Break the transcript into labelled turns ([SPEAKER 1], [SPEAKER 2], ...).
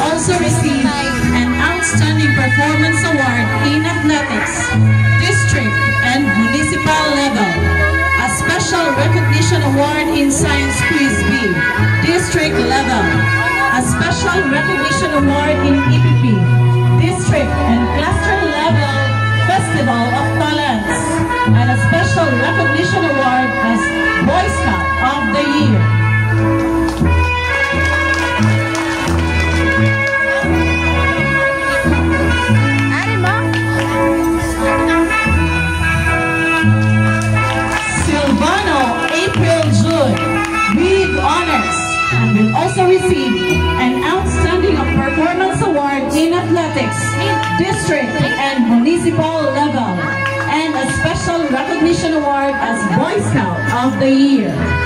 [SPEAKER 1] also receive an Outstanding Performance Award in Athletics, District and Municipal level, a Special Recognition Award in Science Quiz B, District level, a Special Recognition Award in EPP, District and Cluster level Festival of Talents, and a Special Recognition Award as Boy Scout of the Year. Silvano April June with honors and will also receive an Outstanding Performance Award in Athletics, District and Municipal level, and a Special Recognition Award as Boy Scout of the Year.